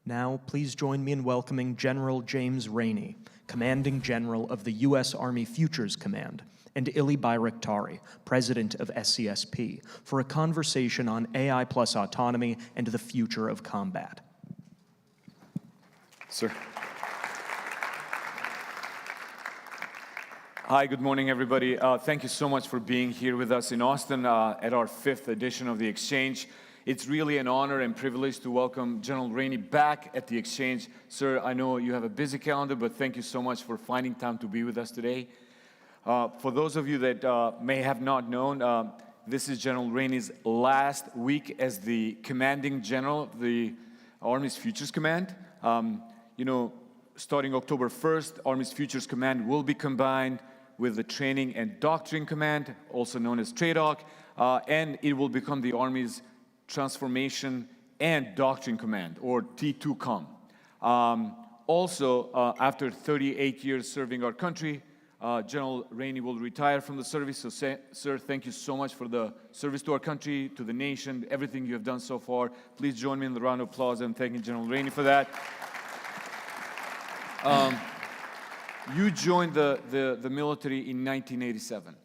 Now, please join me in welcoming General James Rainey, Commanding General of the U.S. Army Futures Command, and Ylli Bajraktari, President of SCSP, for a conversation on AI+Autonomy and the future of combat. Sir. Hi, good morning, everybody. Thank you so much for being here with us in Austin at our 5th edition of the Exchange. It's really an honor and privilege to welcome General Rainey back at the Exchange. Sir, I know you have a busy calendar, but thank you so much for finding time to be with us today. For those of you that may have not known, this is General Rainey's last week as the Commanding General of the Army's Futures Command. Starting October 1st, Army's Futures Command will be combined with the Training and Doctrine Command, also known as TRADOC, and it will become the Army's Transformation and Doctrine Command, or T2COM. Also, after 38 years serving our country, General Rainey will retire from the service. So, sir, thank you so much for the service to our country, to the nation, everything you have done so far. Please join me in the round of applause and thanking General Rainey for that. You joined the military in 1987.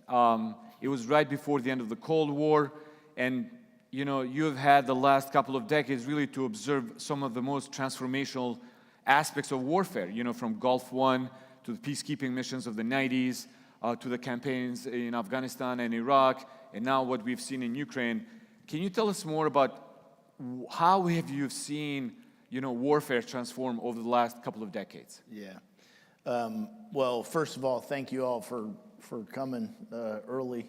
It was right before the end of the Cold War, and you have had the last couple of decades really to observe some of the most transformational aspects of warfare, from Gulf War to the peacekeeping missions of the 90s, to the campaigns in Afghanistan and Iraq, and now what we've seen in Ukraine. Can you tell us more about how have you seen warfare transform over the last couple of decades? Yeah. Well, first of all, thank you all for coming early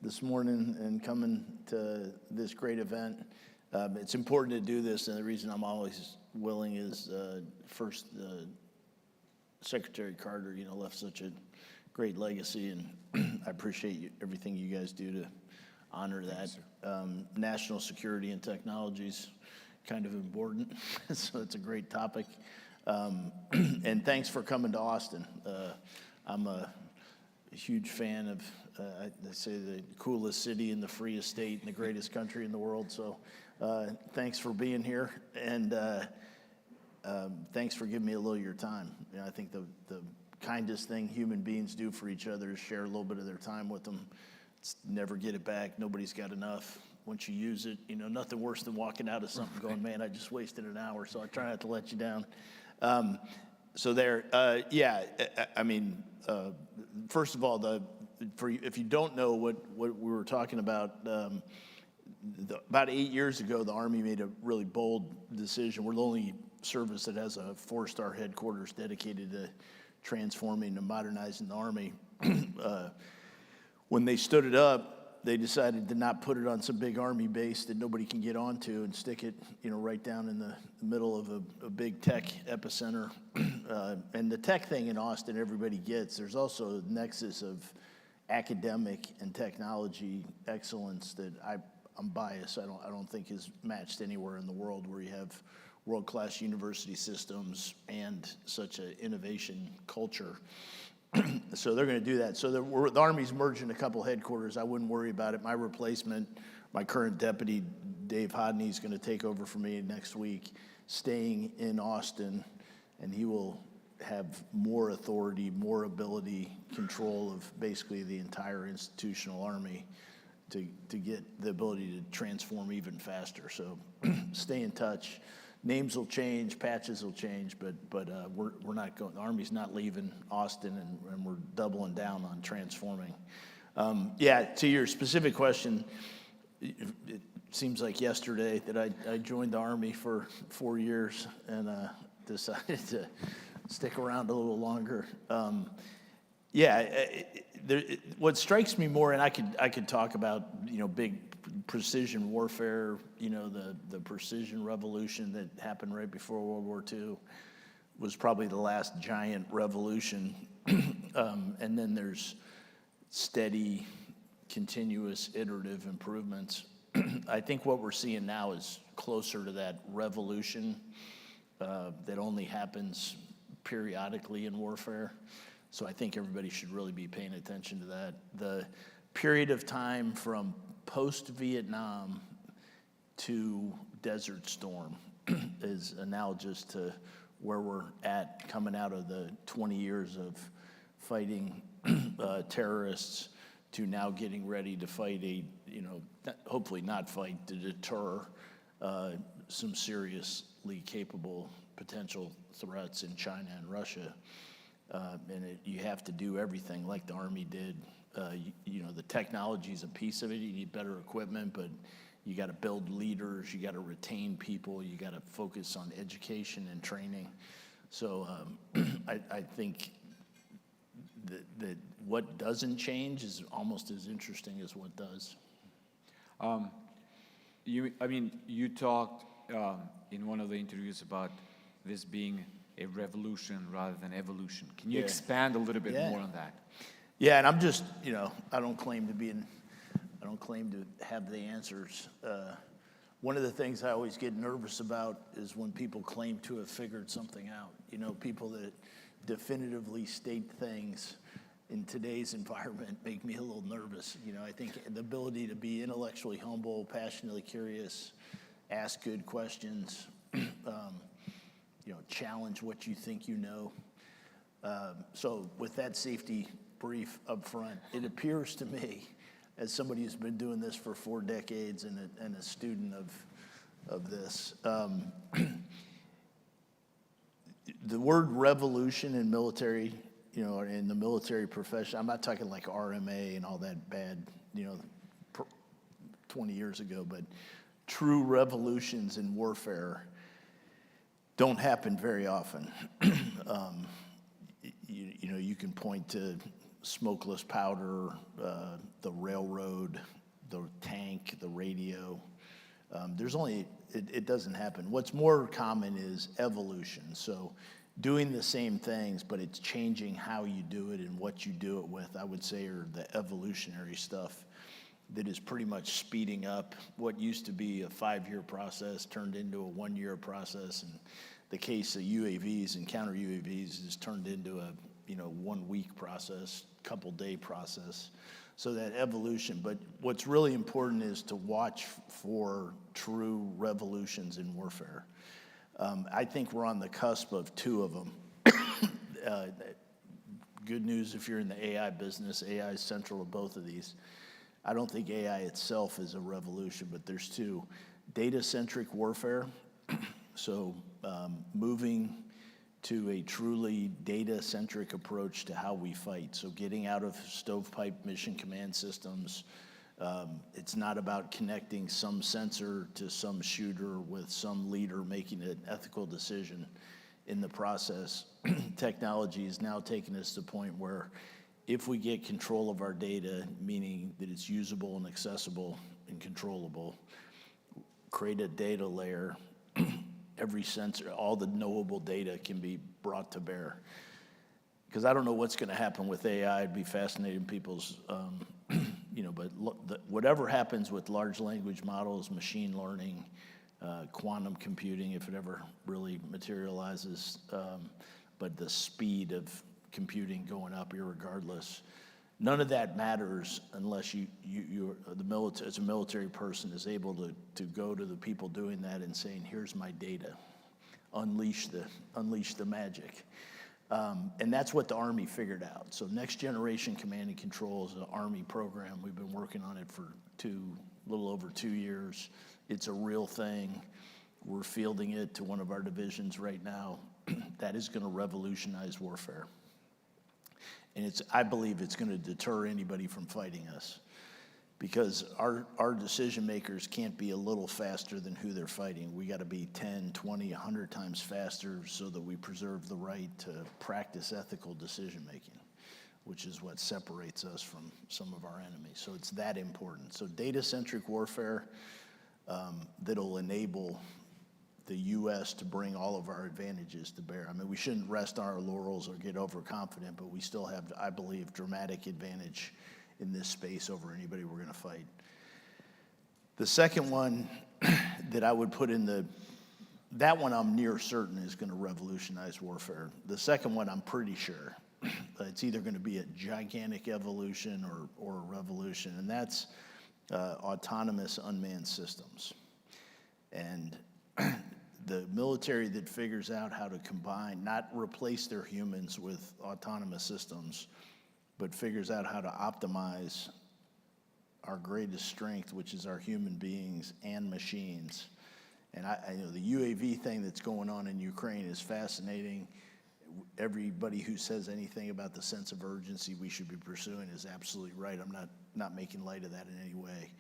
this morning and coming to this great event. It's important to do this, and the reason I'm always willing is first, Secretary Carter, left such a great legacy, and I appreciate everything you guys do to honor that. National security and technology is kind of important, so it's a great topic. And thanks for coming to Austin. I'm a huge fan of, they say, the coolest city in the freest state and the greatest country in the world. So thanks for being here, and thanks for giving me a little of your time. I think the kindest thing human beings do for each other is share a little bit of their time with them. It's never get it back. Nobody's got enough. Once you use it, nothing worse than walking out of something going, man, I just wasted an hour, so I try not to let you down. First of all, if you don't know what we were talking about, about 8 years ago, the Army made a really bold decision. We're the only service that has a 4-star headquarters dedicated to transforming and modernizing the Army. When they stood it up, they decided to not put it on some big Army base that nobody can get onto and stick it, right down in the middle of a big tech epicenter. And the tech thing in Austin, everybody gets. There's also a nexus of academic and technology excellence that I'm biased. I don't think is matched anywhere in the world, where you have world-class university systems and such an innovation culture. So they're going to do that. So the Army's merging a couple headquarters. I wouldn't worry about it. My replacement, my current deputy, Dave Hodney, is going to take over for me next week, staying in Austin, and he will have more authority, more ability, control of basically the entire institutional Army to get the ability to transform even faster. So stay in touch. Names will change, patches will change, but we're not going. The Army's not leaving Austin, and we're doubling down on transforming. To your specific question, it seems like yesterday that I joined the Army for 4 years and decided to stick around a little longer. What strikes me more, and I could talk about big precision warfare, the precision revolution that happened right before World War II was probably the last giant revolution. And then there's steady, continuous, iterative improvements. I think what we're seeing now is closer to that revolution that only happens periodically in warfare. So I think everybody should really be paying attention to that. The period of time from post-Vietnam to Desert Storm is analogous to where we're at coming out of the 20 years of fighting terrorists to now getting ready to fight hopefully not fight, to deter some seriously capable potential threats in China and Russia. You have to do everything like the Army did. The technology is a piece of it. You need better equipment, but you got to build leaders. You got to retain people. You got to focus on education and training. So I think that what doesn't change is almost as interesting as what does. You talked in one of the interviews about this being a revolution rather than evolution. Can you expand a little bit more on that? Yeah, and I'm just, I don't claim to have the answers. One of the things I always get nervous about is when people claim to have figured something out. People that definitively state things in today's environment make me a little nervous. I think the ability to be intellectually humble, passionately curious, ask good questions, challenge what you think you know. So with that safety brief up front, it appears to me, as somebody who's been doing this for 4 decades and a student of this, the word revolution in military, in the military profession, I'm not talking like RMA and all that bad, 20 years ago, but true revolutions in warfare don't happen very often. You can point to smokeless powder, the railroad, the tank, the radio. It doesn't happen. What's more common is evolution. So doing the same things, but it's changing how you do it and what you do it with, I would say, are the evolutionary stuff that is pretty much speeding up what used to be a 5-year process turned into a 1-year process. And the case of UAVs and counter UAVs is turned into a 1-week process, couple-day process. So that evolution, but what's really important is to watch for true revolutions in warfare. I think we're on the cusp of 2 of them. Good news if you're in the AI business, AI is central to both of these. I don't think AI itself is a revolution, but there's 2. Data-centric warfare, so moving to a truly data-centric approach to how we fight. So getting out of stovepipe mission command systems. It's not about connecting some sensor to some shooter with some leader making an ethical decision in the process. Technology is now taking us to the point where if we get control of our data, meaning that it's usable and accessible and controllable, create a data layer, every sensor, all the knowable data can be brought to bear. Because I don't know what's going to happen with AI. It'd be fascinating people's, but whatever happens with large language models, machine learning, quantum computing, if it ever really materializes, but the speed of computing going up irregardless, none of that matters unless as a military person is able to go to the people doing that and saying, here's my data, unleash the magic. And that's what the Army figured out. So Next Generation Command and Control is an Army program. We've been working on it for a little over 2 years. It's a real thing. We're fielding it to one of our divisions right now. That is going to revolutionize warfare. And I believe it's going to deter anybody from fighting us, because our decision makers can't be a little faster than who they're fighting. We got to be 10, 20, 100 times faster so that we preserve the right to practice ethical decision making, which is what separates us from some of our enemies. So it's that important. So data-centric warfare that'll enable the U.S. to bring all of our advantages to bear. I mean, we shouldn't rest on our laurels or get overconfident, but we still have, I believe, dramatic advantage in this space over anybody we're going to fight. The second one that I would put that one I'm near certain is going to revolutionize warfare. The second one I'm pretty sure. It's either going to be a gigantic evolution or a revolution, and that's autonomous unmanned systems. And the military that figures out how to combine, not replace their humans with autonomous systems, but figures out how to optimize our greatest strength, which is our human beings and machines. And I know the UAV thing that's going on in Ukraine is fascinating. Everybody who says anything about the sense of urgency we should be pursuing is absolutely right. I'm not making light of that in any way.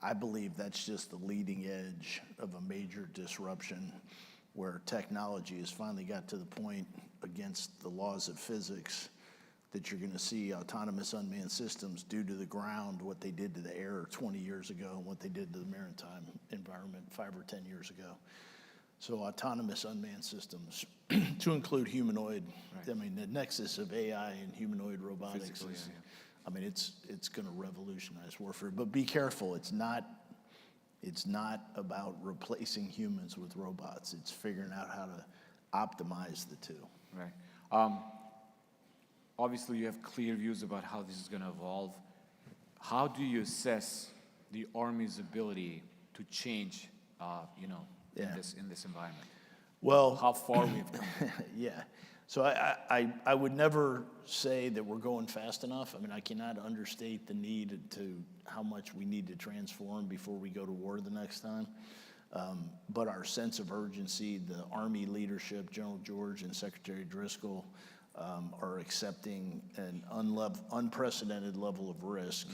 I believe that's just the leading edge of a major disruption where technology has finally got to the point against the laws of physics that you're going to see autonomous unmanned systems do to the ground what they did to the air 20 years ago and what they did to the maritime environment 5 or 10 years ago. So autonomous unmanned systems, to include humanoid, right. I mean, the nexus of AI and humanoid robotics is, I mean, it's going to revolutionize warfare. But be careful, it's not about replacing humans with robots. It's figuring out how to optimize the two. Right. Obviously, you have clear views about how this is going to evolve. How do you assess the Army's ability to change, in this environment? Well, how far we've come. Yeah. So I would never say that we're going fast enough. I mean, I cannot understate the need to how much we need to transform before we go to war the next time. But our sense of urgency, the Army leadership, General George and Secretary Driscoll, are accepting an unprecedented level of risk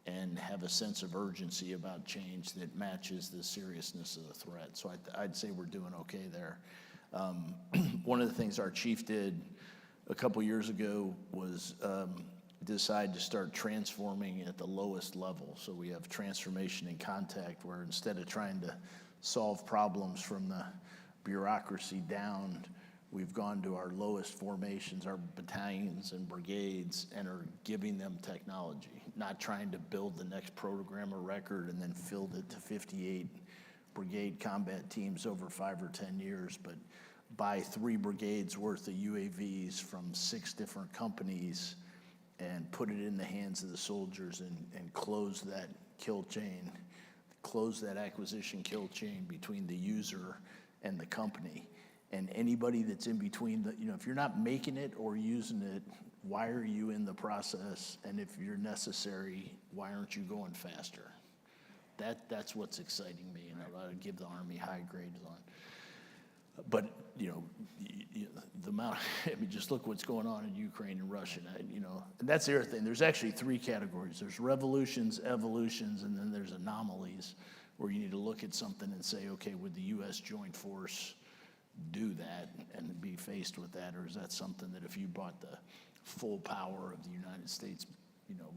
and have a sense of urgency about change that matches the seriousness of the threat. So I'd say we're doing okay there. One of the things our chief did a couple years ago was decide to start transforming at the lowest level. So we have transformation in contact, where instead of trying to solve problems from the bureaucracy down, we've gone to our lowest formations, our battalions and brigades, and are giving them technology, not trying to build the next program or record and then filled it to 58 brigade combat teams over 5 or 10 years, but buy 3 brigades worth of UAVs from 6 different companies and put it in the hands of the soldiers and close that kill chain, close that acquisition kill chain between the user and the company. And anybody that's in between, if you're not making it or using it, why are you in the process? And if you're necessary, why aren't you going faster? That's what's exciting me, and I give the Army high grades on. But the amount. I mean, just look what's going on in Ukraine and Russia. And that's the other thing. There's actually 3 categories. There's revolutions, evolutions, and then there's anomalies, where you need to look at something and say, okay, would the U.S. joint force do that and be faced with that, or is that something that if you brought the full power of the United States,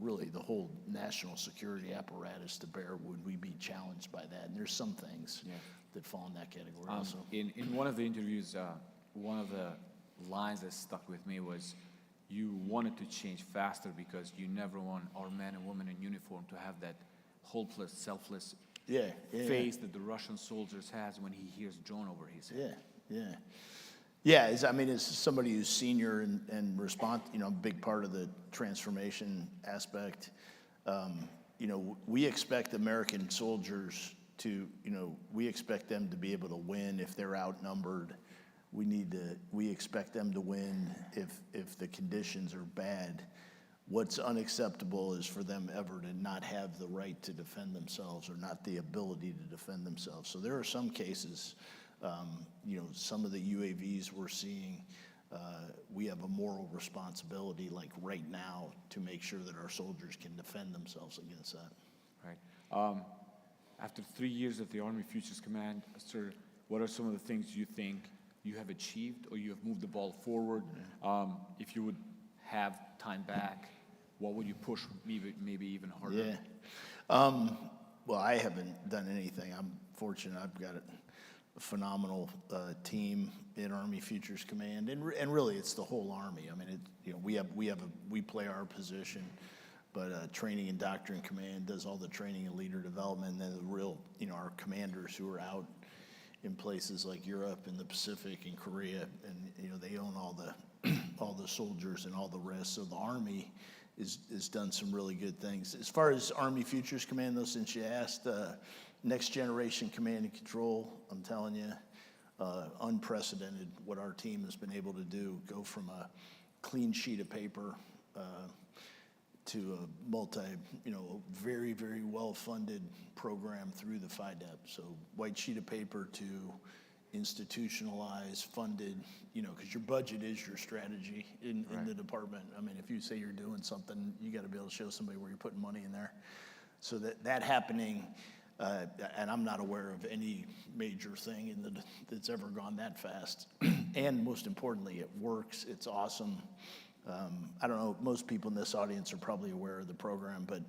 really the whole national security apparatus to bear, would we be challenged by that? And there's some things that fall in that category also. In one of the interviews, one of the lines that stuck with me was, you wanted to change faster because you never want our men and women in uniform to have that hopeless, selfless face that the Russian soldiers has when he hears drone over his head. Yeah, as somebody who's senior and a big part of the transformation aspect, we expect American soldiers to, we expect them to be able to win if they're outnumbered. We expect them to win if the conditions are bad. What's unacceptable is for them ever to not have the right to defend themselves or not the ability to defend themselves. So there are some cases, some of the UAVs we're seeing, we have a moral responsibility, like right now, to make sure that our soldiers can defend themselves against that. Right. After 3 years at the Army Futures Command, sir, what are some of the things you think you have achieved or you have moved the ball forward? If you would have time back, what would you push maybe even harder? Yeah. Well, I haven't done anything. I'm fortunate. I've got a phenomenal team in Army Futures Command, and really it's the whole Army. I mean, we play our position, but Training and Doctrine Command does all the training and leader development. And then the real, our commanders who are out in places like Europe and the Pacific and Korea, and they own all the soldiers and all the rest. So the Army has done some really good things. As far as Army Futures Command, though, since you asked, next generation command and control, I'm telling you, unprecedented what our team has been able to do, go from a clean sheet of paper to a very, very well-funded program through the FIDEP. So white sheet of paper to institutionalized, funded, because your budget is your strategy in the department. I mean, if you say you're doing something, you got to be able to show somebody where you're putting money in there. So that happening, and I'm not aware of any major thing that's ever gone that fast. And most importantly, it works. It's awesome. I don't know, most people in this audience are probably aware of the program, but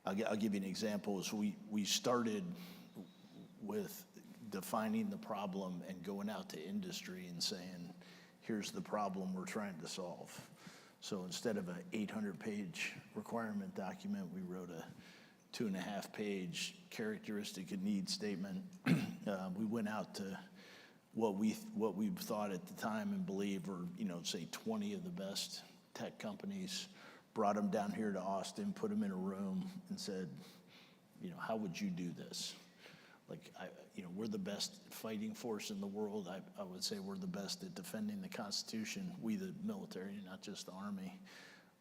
I'll give you an example. Is we started with defining the problem and going out to industry and saying, here's the problem we're trying to solve. So instead of an 800-page requirement document, we wrote a 2.5-page characteristic and need statement. We went out to what we thought at the time and believe were, say 20 of the best tech companies, brought them down here to Austin, put them in a room and said, how would you do this? Like, we're the best fighting force in the world. I would say we're the best at defending the Constitution. We, the military, not just the Army.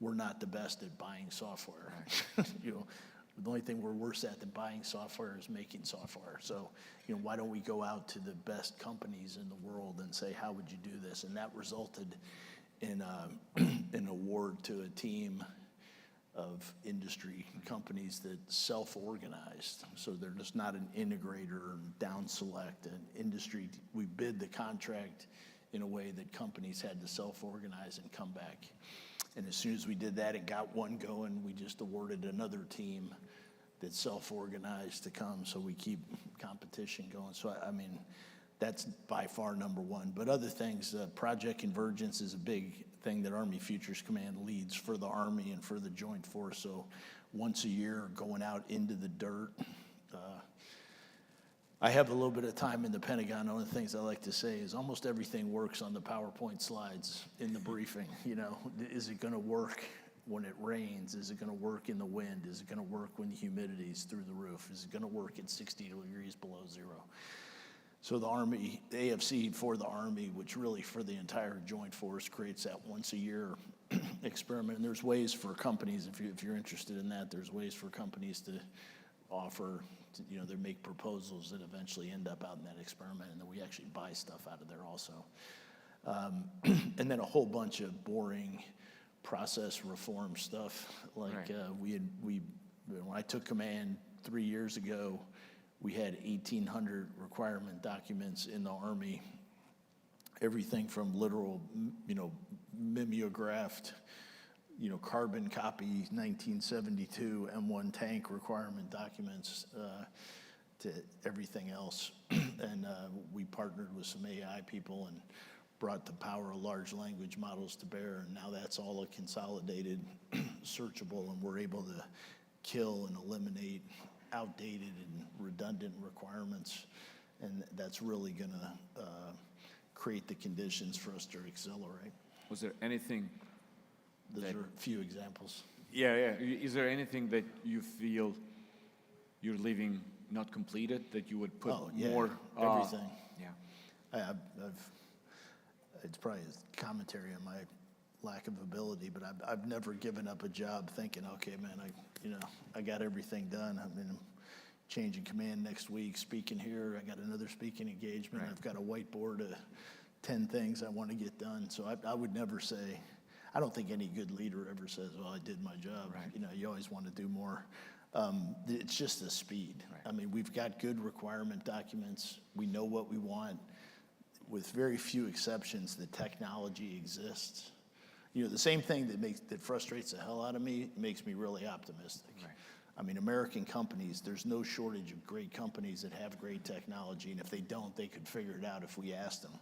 We're not the best at buying software. The only thing we're worse at than buying software is making software. So, why don't we go out to the best companies in the world and say, how would you do this? And that resulted in an award to a team of industry companies that self-organized. So they're just not an integrator, down select, an industry. We bid the contract in a way that companies had to self-organize and come back. And as soon as we did that and got one going, we just awarded another team that self-organized to come, so we keep competition going. So, I mean, that's by far number one. But other things, Project Convergence is a big thing that Army Futures Command leads for the Army and for the Joint Force. So once a year, going out into the dirt. I have a little bit of time in the Pentagon. One of the things I like to say is almost everything works on the PowerPoint slides in the briefing. Is it going to work when it rains? Is it going to work in the wind? Is it going to work when the humidity is through the roof? Is it going to work at 60 degrees below zero? So the Army, the AFC for the Army, which really for the entire Joint Force creates that once a year experiment. And there's ways for companies, if you're interested in that, there's ways for companies to offer, they make proposals that eventually end up out in that experiment, and then we actually buy stuff out of there also. And then a whole bunch of boring process reform stuff. Like when I took command 3 years ago, we had 1,800 requirement documents in the Army, everything from literal, mimeographed, carbon copy 1972 M1 tank requirement documents to everything else. And we partnered with some AI people and brought the power of large language models to bear, and now that's all a consolidated, searchable, and we're able to kill and eliminate outdated and redundant requirements, and that's really going to create the conditions for us to accelerate. Was there anything? Those are a few examples. Yeah. Is there anything that you feel you're leaving not completed that you would put more? Everything. Yeah. It's probably a commentary on my lack of ability, but I've never given up a job thinking, okay, man, I got everything done. I mean, I'm changing command next week, speaking here. I got another speaking engagement. Right. I've got a whiteboard of 10 things I want to get done. So I would never say, I don't think any good leader ever says, well, I did my job. Right. You always want to do more. It's just the speed. Right. I mean, we've got good requirement documents. We know what we want. With very few exceptions, the technology exists. The same thing that frustrates the hell out of me makes me really optimistic. Right. I mean, American companies, there's no shortage of great companies that have great technology, and if they don't, they could figure it out if we asked them.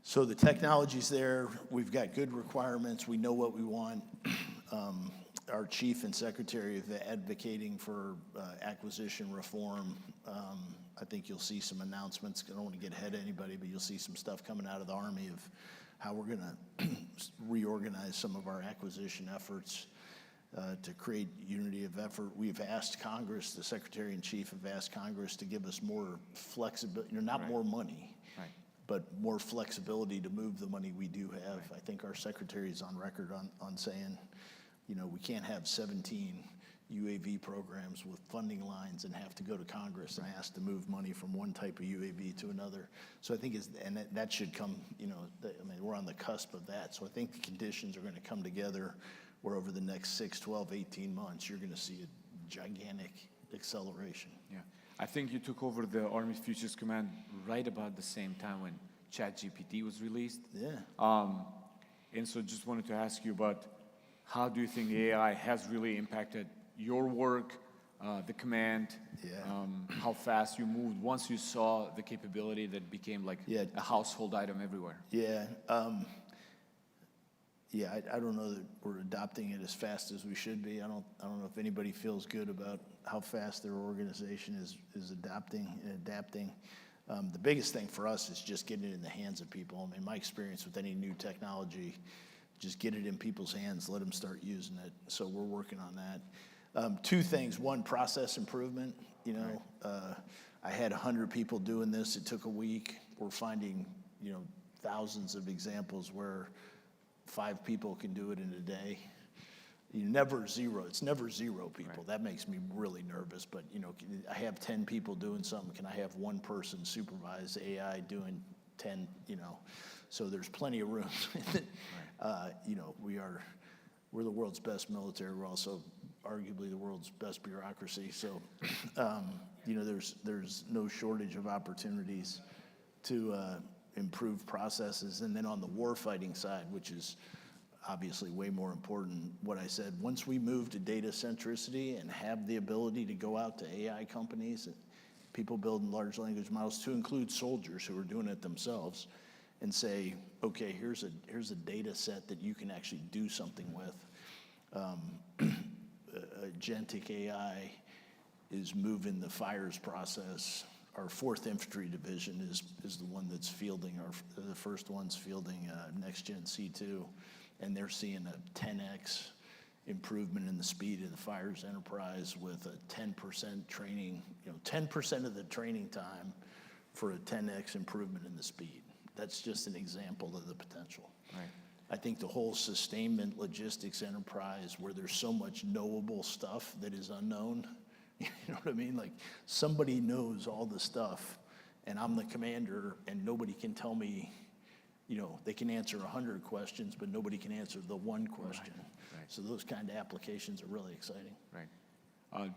So the technology's there. We've got good requirements. We know what we want. Our chief and secretary are advocating for acquisition reform. I think you'll see some announcements. I don't want to get ahead of anybody, but you'll see some stuff coming out of the Army of how we're going to reorganize some of our acquisition efforts. to create unity of effort. We've asked Congress, the Secretary-in-Chief have asked Congress to give us more flexibility, not more money, but more flexibility to move the money we do have. I think our Secretary is on record on saying, we can't have 17 UAV programs with funding lines and have to go to Congress and ask to move money from one type of UAV to another. So I think that should come, we're on the cusp of that. So I think the conditions are going to come together where over the next 6, 12, 18 months, you're going to see a gigantic acceleration. Yeah. I think you took over the Army Futures Command right about the same time when ChatGPT was released. Yeah. And so just wanted to ask you about how do you think AI has really impacted your work, the command, how fast you moved once you saw the capability that became like a household item everywhere? Yeah. I don't know that we're adopting it as fast as we should be. I don't know if anybody feels good about how fast their organization is adapting. The biggest thing for us is just getting it in the hands of people. I mean, my experience with any new technology, just get it in people's hands, let them start using it. So we're working on that. Two things. One, process improvement. I had 100 people doing this. It took a week. We're finding, thousands of examples where 5 people can do it in a day. Never zero. It's never zero people. That makes me really nervous. But, I have 10 people doing something. Can I have one person supervise AI doing 10, So there's plenty of room. We're the world's best military. We're also arguably the world's best bureaucracy. So, there's no shortage of opportunities to improve processes. And then on the warfighting side, which is obviously way more important, what I said, once we move to data centricity and have the ability to go out to AI companies, people building large language models, to include soldiers who are doing it themselves, and say, okay, here's a data set that you can actually do something with. Agentic AI is moving the fires process. Our 4th Infantry Division is the one that's fielding, the first one's fielding Next Gen C2, and they're seeing a 10x improvement in the speed of the fires enterprise with a 10% training, 10% of the training time for a 10x improvement in the speed. That's just an example of the potential. Right. I think the whole sustainment logistics enterprise where there's so much knowable stuff that is unknown, you know what I mean? Like somebody knows all the stuff and I'm the commander and nobody can tell me, they can answer 100 questions, but nobody can answer the one question. Right. So those kind of applications are really exciting. Right.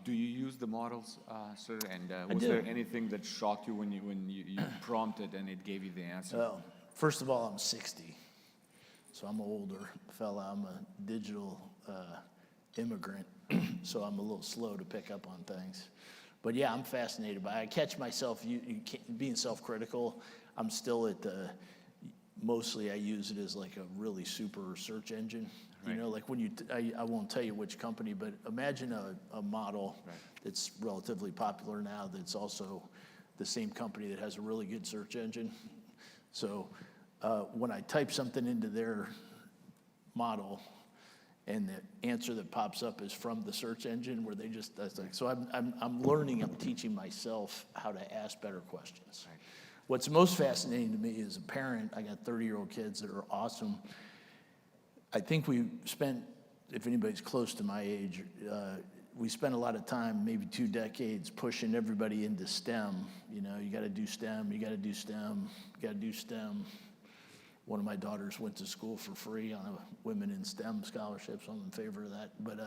Do you use the models, sir? And was do. there anything that shocked you when you prompted and it gave you the answer? Well, first of all, I'm 60. So I'm an older fella. I'm a digital immigrant, so I'm a little slow to pick up on things. But yeah, I'm fascinated by it. I catch myself being self-critical. I'm still at mostly I use it as like a really super search engine. Right. Like when I won't tell you which company, but imagine a model that's relatively popular now that's also the same company that has a really good search engine. So when I type something into their model and the answer that pops up is from the search engine where so I'm learning, I'm teaching myself how to ask better questions. Right. What's most fascinating to me as a parent, I got 30-year-old kids that are awesome. I think we spent, if anybody's close to my age, we spent a lot of time, maybe 2 decades, pushing everybody into STEM. You got to do STEM, you got to do STEM, you got to do STEM. One of my daughters went to school for free on a Women in STEM scholarship, so I'm in favor of that. But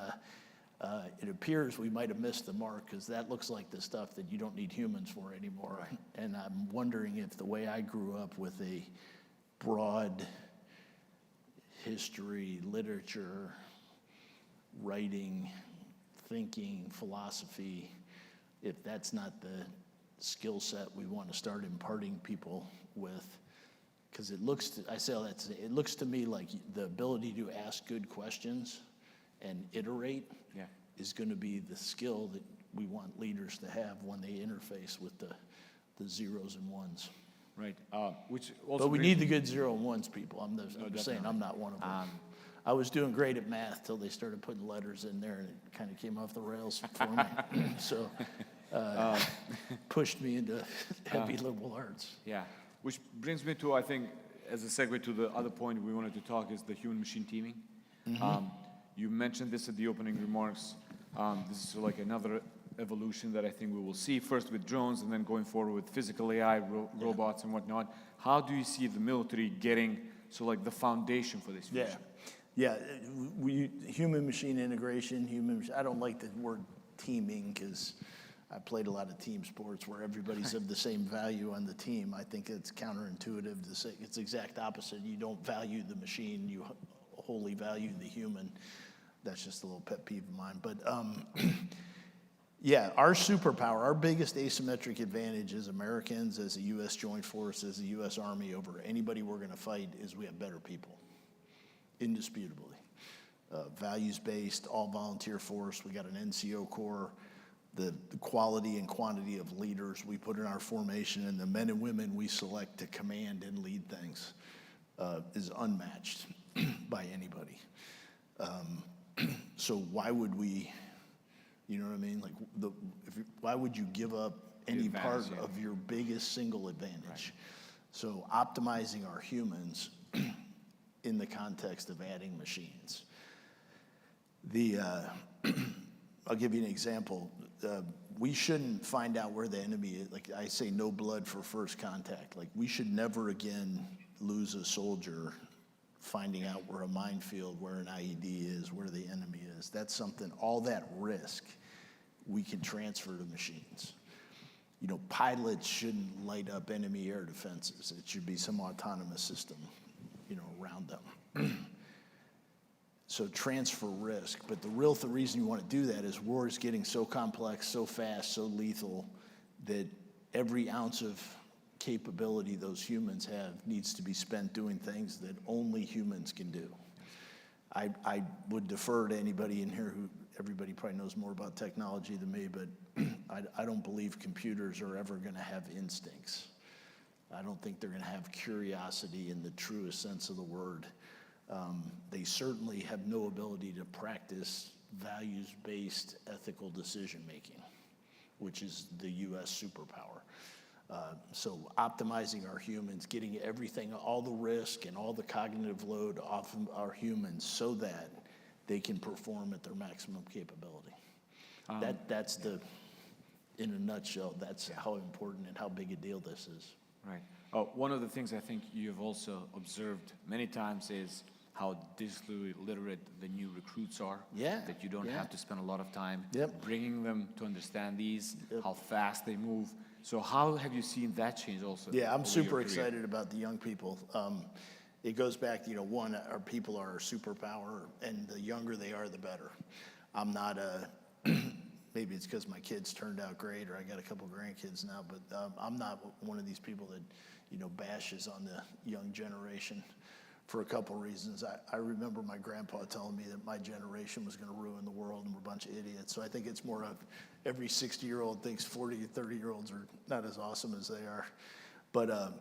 it appears we might have missed the mark because that looks like the stuff that you don't need humans for anymore. Right. And I'm wondering if the way I grew up with a broad history, literature, writing, thinking, philosophy, if that's not the skill set we want to start imparting people with. Because it looks to me like the ability to ask good questions and iterate is going to be the skill that we want leaders to have when they interface with the zeros and ones. Right. Which also but we need the good 0 and 1s people. I'm just saying I'm not one of them. I was doing great at math till they started putting letters in there, and it kind of came off the rails for me. So pushed me into heavy liberal arts. Yeah, which brings me to, I think, as a segue to the other point we wanted to talk is the human-machine teaming. You mentioned this at the opening remarks. This is like another evolution that I think we will see, first with drones and then going forward with physical AI, robots and whatnot. How do you see the military getting, like the foundation for this future? Yeah, human-machine integration, I don't like the word teaming because I played a lot of team sports where everybody's of the same value on the team. I think it's counterintuitive to say it's the exact opposite. You don't value the machine, you wholly value the human. That's just a little pet peeve of mine. But yeah, our superpower, our biggest asymmetric advantage as Americans, as a U.S. Joint Force, as a U.S. Army over anybody we're going to fight is we have better people, indisputably. Values-based, all-volunteer force. We got an NCO Corps. The quality and quantity of leaders we put in our formation and the men and women we select to command and lead things is unmatched by anybody. So why would we, you know what I mean? Like, why would you give up any part of your biggest single advantage? Right. So optimizing our humans in the context of adding machines. I'll give you an example. We shouldn't find out where the enemy is. Like I say, no blood for first contact. Like we should never again lose a soldier finding out where a minefield, where an IED is, where the enemy is. That's something, all that risk we can transfer to machines. You know, pilots shouldn't light up enemy air defenses. It should be some autonomous system, you know, around them. So transfer risk, but the real reason you want to do that is war is getting so complex, so fast, so lethal that every ounce of capability those humans have needs to be spent doing things that only humans can do. I would defer to anybody in here who, everybody probably knows more about technology than me, but I don't believe computers are ever going to have instincts. I don't think they're going to have curiosity in the truest sense of the word. They certainly have no ability to practice values-based ethical decision-making, which is the U.S. superpower. So optimizing our humans, getting everything, all the risk and all the cognitive load off of our humans so that they can perform at their maximum capability. That's in a nutshell, that's how important and how big a deal this is. Right. One of the things I think you've also observed many times is how digitally literate the new recruits are. Yeah. That you don't have to spend a lot of time bringing them to understand these, how fast they move. So how have you seen that change also? Yeah, I'm super excited about the young people. It goes back to, one, our people are our superpower, and the younger they are, the better. I'm not maybe it's because my kids turned out great, or I got a couple grandkids now, but I'm not one of these people that, bashes on the young generation for a couple reasons. I remember my grandpa telling me that my generation was going to ruin the world and we're a bunch of idiots. So I think it's more of every 60-year-old thinks 40 to 30-year-olds are not as awesome as they are. But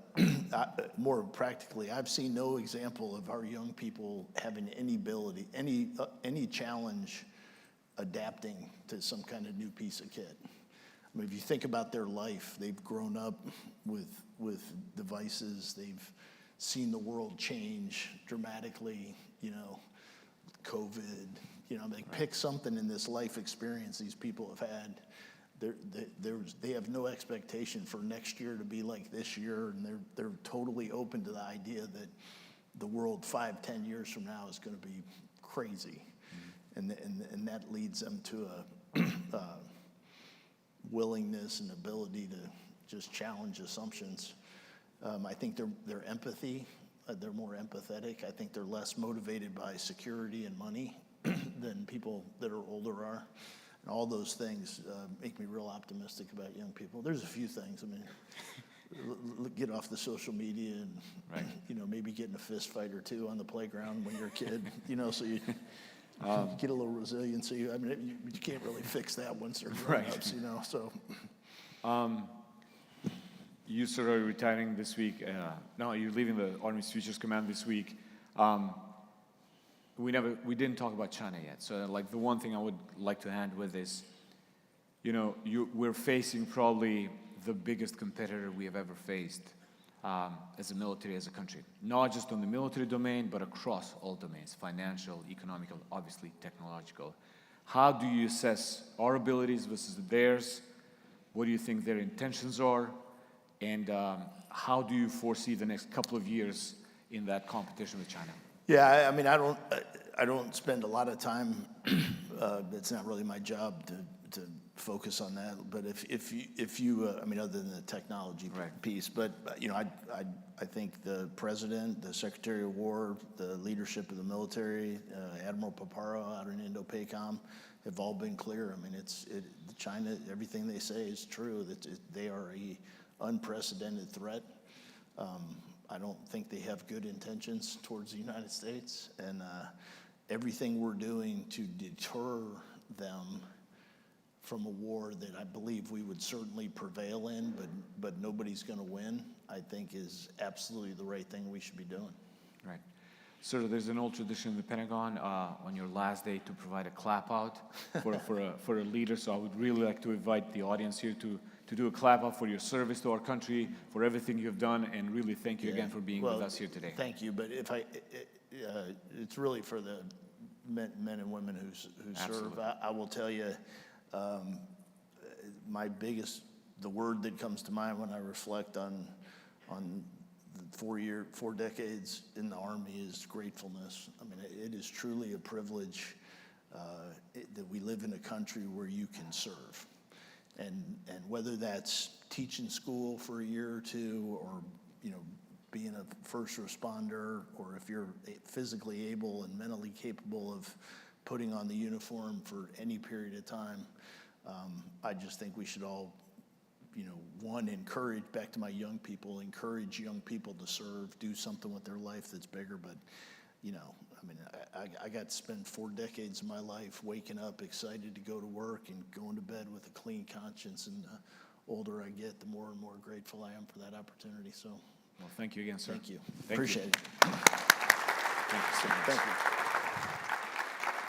more practically, I've seen no example of our young people having any ability, any challenge adapting to some kind of new piece of kit. I mean, if you think about their life, they've grown up with devices, they've seen the world change dramatically, COVID, pick something in this life experience these people have had. They have no expectation for next year to be like this year, and they're totally open to the idea that the world 5-10 years from now is going to be crazy. And that leads them to a willingness and ability to just challenge assumptions. I think their empathy, they're more empathetic. I think they're less motivated by security and money than people that are older are. And all those things make me real optimistic about young people. There's a few things. I mean, get off the social media and maybe get in a fist fight or two on the playground when you're a kid, so you get a little resiliency. I mean, you can't really fix that once they're grown-ups, so. You sort of retiring this week. No, you're leaving the Army's Futures Command this week. we didn't talk about China yet. So like the one thing I would like to end with is, we're facing probably the biggest competitor we have ever faced as a military, as a country. Not just on the military domain, but across all domains: financial, economical, obviously technological. How do you assess our abilities versus theirs? What do you think their intentions are? And how do you foresee the next couple of years in that competition with China? Yeah, I mean, I don't spend a lot of time. It's not really my job to focus on that. But if you I mean, other than the technology piece, but I think the president, the Secretary of War, the leadership of the military, Admiral Paparo out in Indo-PACOM, have all been clear. I mean, China. Everything they say is true. They are a unprecedented threat. I don't think they have good intentions towards the United States, and everything we're doing to deter them from a war that I believe we would certainly prevail in, but nobody's going to win, I think is absolutely the right thing we should be doing. Right. So there's an old tradition in the Pentagon on your last day to provide a clap out for a leader. So I would really like to invite the audience here to do a clap out for your service to our country, for everything you've done, and really thank you again for being with us here today. Thank you, but it's really for the men and women who serve. I will tell you, the word that comes to mind when I reflect on 4 decades in the Army is gratefulness. I mean, it is truly a privilege that we live in a country where you can serve. And whether that's teaching school for a year or two, or being a first responder, or if you're physically able and mentally capable of putting on the uniform for any period of time, I just think we should all, encourage, back to my young people, encourage young people to serve, do something with their life that's bigger. But, I mean, I got to spend 4 decades of my life waking up excited to go to work and going to bed with a clean conscience. And the older I get, the more and more grateful I am for that opportunity. So, well, thank you again, sir. Thank you. Appreciate it. Thank you so much. Thank you.